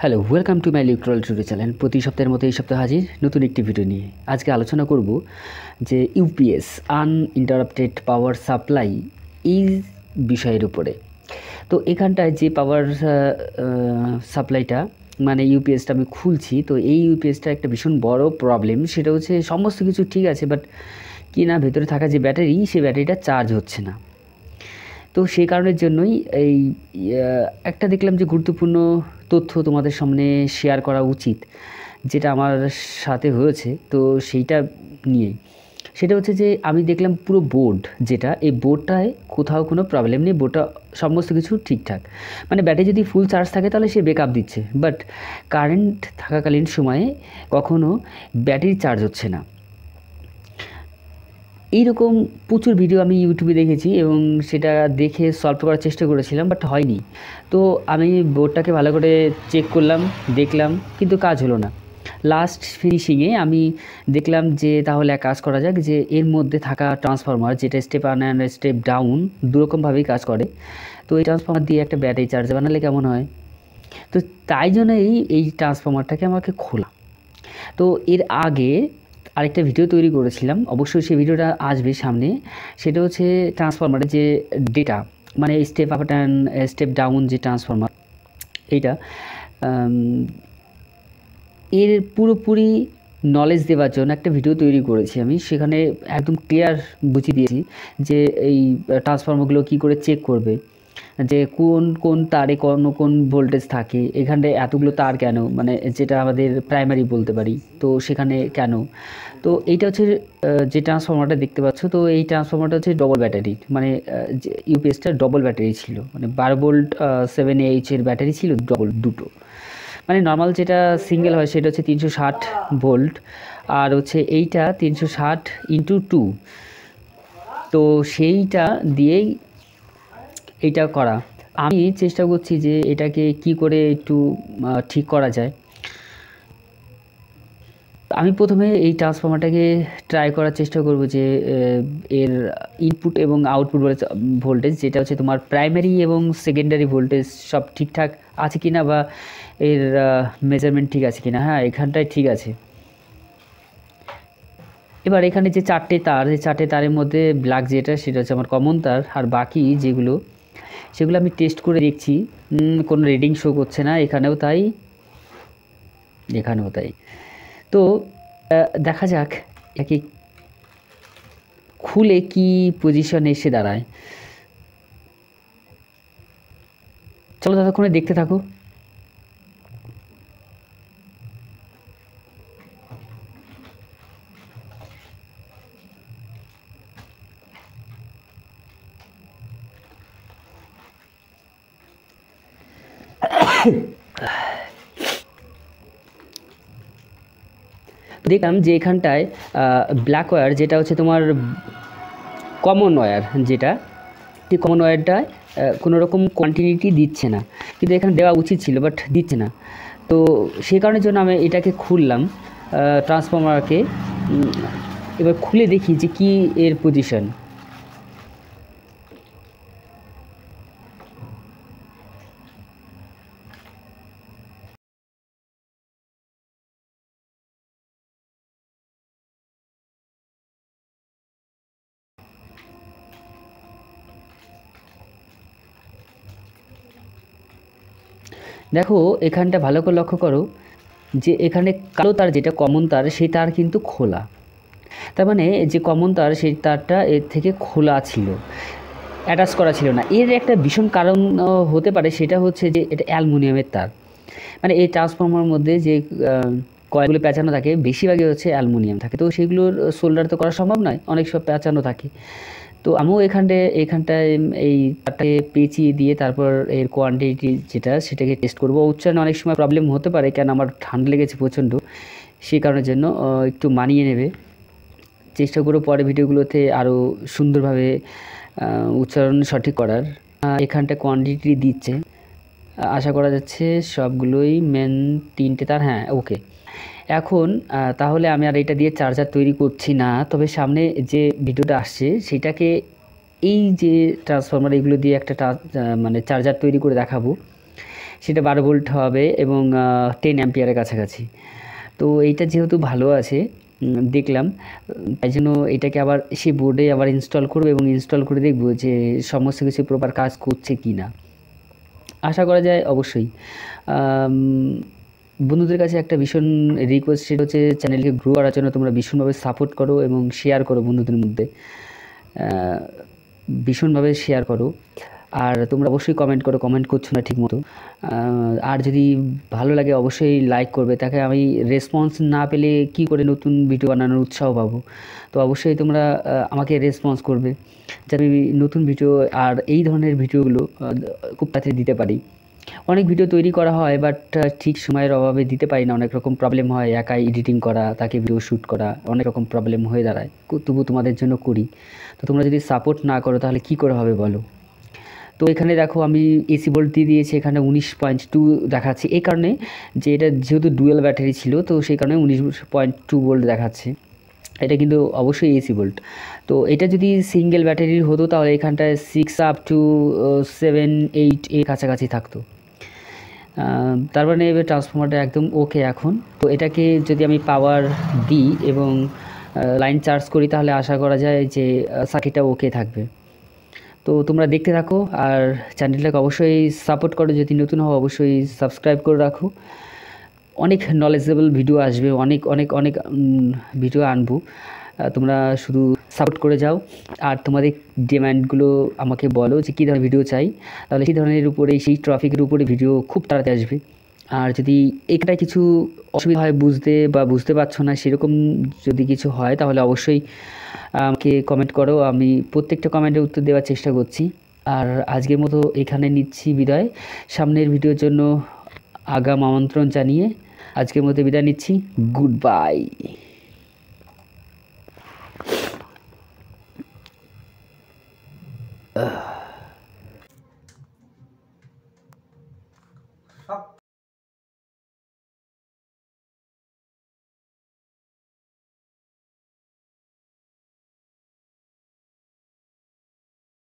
Hello, welcome to my electoral tutorial channel. প্রতি সপ্তাহের মতো এই সপ্তাহে হাজির নতুন একটি ভিডিও নিয়ে। আজকে আলোচনা করব যে ইউপিএস আনইন্টারাপ্টেড পাওয়ার সাপ্লাই এই বিষয়ের উপরে। তো এখানটায় যে পাওয়ার সাপ্লাইটা মানে ইউপিএসটা আমি খুলছি, তো এই ইউপিএসটা একটা ভীষণ বড় প্রবলেম। সেটা হচ্ছে সমস্ত কিছু ঠিক আছে, বাট কি না, ভেতরে থাকা যে ব্যাটারি, সেই ব্যাটারিটা চার্জ হচ্ছে না। তো সেই কারণের জন্যই এই একটা দেখলাম যে গুরুত্বপূর্ণ তথ্য তোমাদের সামনে শেয়ার করা উচিত, যেটা আমার সাথে হয়েছে। তো সেইটা নিয়ে সেটা হচ্ছে যে আমি দেখলাম পুরো বোর্ড, যেটা এই বোর্ডটায় কোথাও কোনো প্রবলেম নেই, বোর্ডটা সমস্ত কিছু ঠিকঠাক। মানে ব্যাটারি যদি ফুল চার্জ থাকে তাহলে সে ব্যাকআপ দিচ্ছে, বাট কারেন্ট থাকাকালীন সময়ে কখনো ব্যাটারি চার্জ হচ্ছে না। এইরকম প্রচুর ভিডিও আমি ইউটিউবে দেখেছি এবং সেটা দেখে সলভ করার চেষ্টা করেছিলাম, বাট হয়নি। তো আমি বোর্ডটাকে ভালো করে চেক করলাম, দেখলাম, কিন্তু কাজ হলো না। লাস্ট ফিনিশিংয়ে আমি দেখলাম যে তাহলে এক কাজ করা যাক, যে এর মধ্যে থাকা ট্রান্সফরমার, যেটা step up and step down দুরকমভাবেই কাজ করে, তো এই ট্রান্সফরমার দিয়ে একটা ব্যাটারি চার্জ বানালে কেমন হয়। তো তাই জন্য এই ট্রান্সফরমারটাকে আমাকে খোলা। তো এর আগে আরেকটা ভিডিও তৈরি করেছিলাম, অবশ্যই সেই ভিডিওটা আসবে সামনে। সেটা হচ্ছে ট্রান্সফরমারের যে ডেটা, মানে step up and step down যে ট্রান্সফরমার, এইটা এর পুরোপুরি নলেজ দেওয়ার জন্য একটা ভিডিও তৈরি করেছি আমি। সেখানে একদম ক্লিয়ার বুঝিয়ে দিয়েছি যে এই ট্রান্সফরমারগুলো কী করে চেক করবে, যে কোন কোন তারে কোন ভোল্টেজ থাকে, এখানে এতগুলো তার কেন, মানে যেটা আমাদের প্রাইমারি বলতে পারি, তো সেখানে কেন। তো এইটা হচ্ছে যে ট্রান্সফরমারটা দেখতে পাচ্ছ, তো এই ট্রান্সফরমারটা হচ্ছে ডবল ব্যাটারি, মানে ইউপিএসটা ডবল ব্যাটারি ছিল, মানে 12 ভোল্ট 7AH এর ব্যাটারি ছিল ডবল, দুটো। মানে নর্মাল যেটা সিঙ্গেল হয় সেটা হচ্ছে 360 ভোল্ট, আর হচ্ছে এইটা 360 × 2। তো সেইটা দিয়েই এইটা করা। আমি চেষ্টা করছি যে এটাকে কি করে একটু ঠিক করা যায়। আমি প্রথমে এই ট্রান্সফরমারটাকে ট্রাই করার চেষ্টা করব যে এর ইনপুট এবং আউটপুট ভোল্টেজ, যেটা হচ্ছে তোমার প্রাইমারি এবং সেকেন্ডারি ভোল্টেজ সব ঠিকঠাক আছে কিনা, বা এর মেজারমেন্ট ঠিক আছে কিনা। হ্যাঁ, এখানটায় ঠিক আছে। এবার এখানে যে চারটে তার, এই চারটে তারের মধ্যে ব্ল্যাক যেটা, সেটা হচ্ছে আমার কমন তার, আর বাকি যেগুলো সেগুলো আমি টেস্ট করে দেখছি, কোনো রিডিং শো করছে না। এখানেও তাই, এখানেও তাই। তো দেখা যাক একে খুলে কি পজিশনে এসে দাঁড়ায়। চলো ততক্ষণে দেখতে থাকো। দেখলাম যে এখানটায় ব্ল্যাক ওয়্যার, যেটা হচ্ছে তোমার কমন ওয়্যার, যেটা এই কমন ওয়্যারটায় কোনো রকম কন্টিনিউটি দিচ্ছে না, কিন্তু এখানে দেওয়া উচিত ছিল, বাট দিচ্ছে না। তো সেই কারণের জন্য আমি এটাকে খুললাম ট্রান্সফরমারকে। এবার খুলে দেখি যে কি এর পজিশন। দেখো এখানটা ভালো করে লক্ষ্য করো যে এখানে কালো তার, যেটা কমন তার, সেই তার কিন্তু খোলা। তার মানে যে কমন তার, সেই তারটা এর থেকে খোলা ছিল, অ্যাটাচ করা ছিল না। এর একটা ভীষণ কারণ হতে পারে, সেটা হচ্ছে যে এটা অ্যালুমিনিয়ামের তার। মানে এই ট্রান্সফর্মার মধ্যে যে কয়েলগুলো পেঁচানো থাকে, বেশিরভাগই হচ্ছে অ্যালুমিনিয়াম থাকে, তো সেগুলোর সোল্ডার তো করা সম্ভব নয়, অনেক সব পেঁচানো থাকে। তো আমিও এখানটায় এই তারটাকে পেঁচিয়ে দিয়ে তারপর এর কোয়ান্টিটি যেটা, সেটাকে টেস্ট করবো। উচ্চারণে অনেক সময় প্রবলেম হতে পারে, কেন আমার ঠান্ডা লেগেছে প্রচণ্ড, সেই কারণের জন্য একটু মানিয়ে নেবে চেষ্টা করো পরে ভিডিওগুলোতে আরও সুন্দরভাবে উচ্চারণ সঠিক করার। এখানটা কোয়ান্টিটি দিচ্ছে, আশা করা যাচ্ছে সবগুলোই মেন 3টে তার। হ্যাঁ, ওকে। এখন তাহলে আমি আর এটা দিয়ে চার্জার তৈরি করছি না, তবে সামনে যে ভিডিওটা আসছে সেটাকে এই যে ট্রান্সফরমার, এগুলো দিয়ে একটা মানে চার্জার তৈরি করে দেখাবো। সেটা 12 ভোল্ট হবে এবং 10 অ্যাম্পিয়ারের কাছাকাছি। তো এইটা যেহেতু ভালো আছে দেখলাম, তাই জন্য এটাকে আবার সেই বোর্ডে আবার ইনস্টল করব এবং ইনস্টল করে দেখব যে সমস্ত কিছু প্রপার কাজ করছে কি না। আশা করা যায় অবশ্যই। বন্ধুদের কাছে একটা ভীষণ রিকোয়েস্ট, সেটা হচ্ছে চ্যানেলকে গ্রো করার জন্য তোমরা ভীষণভাবে সাপোর্ট করো এবং শেয়ার করো বন্ধুদের মধ্যে, ভীষণভাবে শেয়ার করো। আর তোমরা অবশ্যই কমেন্ট করো, কমেন্ট করছো না ঠিকমতো। আর যদি ভালো লাগে অবশ্যই লাইক করবে, তাকে আমি রেসপন্স না পেলে কি করে নতুন ভিডিও বানানোর উৎসাহ পাবো। তো অবশ্যই তোমরা আমাকে রেসপন্স করবে যাতে আমি নতুন ভিডিও আর এই ধরনের ভিডিওগুলো খুব তাড়াতাড়ি দিতে পারি। অনেক ভিডিও তৈরি করা হয়, বাট ঠিক সময়ের অভাবে দিতে পারি না, অনেক রকম প্রবলেম হয়, একাই এডিটিং করা, তাকে ভিডিও শ্যুট করা, অনেক রকম প্রবলেম হয়ে দাঁড়ায়, তবু তোমাদের জন্য করি। তো তোমরা যদি সাপোর্ট না করো তাহলে কি করে হবে বলো। তো এখানে দেখো আমি এসি ভোল্ট দিয়ে দিয়েছি, এখানে 19.2 দেখাচ্ছে, এই কারণে যে এটা যেহেতু ডুয়েল ব্যাটারি ছিল তো সেই কারণে 19.2 ভোল্ট দেখাচ্ছে। এটা কিন্তু অবশ্যই এসি ভোল্ট। তো এটা যদি সিঙ্গেল ব্যাটারির হতো তাহলে এখানটায় 6 আপ টু 7, 8 এর কাছাকাছি থাকতো। তার মানে এবার ট্রান্সফর্মারটা একদম ওকে এখন। তো এটাকে যদি আমি পাওয়ার দিই এবং লাইন চার্জ করি তাহলে আশা করা যায় যে সার্কিটটা ওকে থাকবে। তো তোমরা দেখতে থাকো আর চ্যানেলটাকে অবশ্যই সাপোর্ট করো, যদি নতুন হও অবশ্যই সাবস্ক্রাইব করে রাখো। অনেক নলেজেবল ভিডিও আসবে, অনেক অনেক অনেক ভিডিও আনবো, তোমরা শুধু সাপোর্ট করে যাও। আর তোমাদের ডিমান্ডগুলো আমাকে বলো যে কী ধরনের ভিডিও চাই, তাহলে সেই ধরনের উপরে, সেই ট্রাফিকের উপরে ভিডিও খুব তাড়াতাড়ি আসবে। আর যদি একটা কিছু অসুবিধা হয় বুঝতে বা বুঝতে পারছো না সেরকম যদি কিছু হয় তাহলে অবশ্যই আমাকে কমেন্ট করো, আমি প্রত্যেকটা কমেন্টের উত্তর দেওয়ার চেষ্টা করছি। আর আজকের মতো এখানে নিচ্ছি বিদায়, সামনের ভিডিওর জন্য আগাম আমন্ত্রণ জানিয়ে আজকের মতো বিদায় নিচ্ছি। Good bye.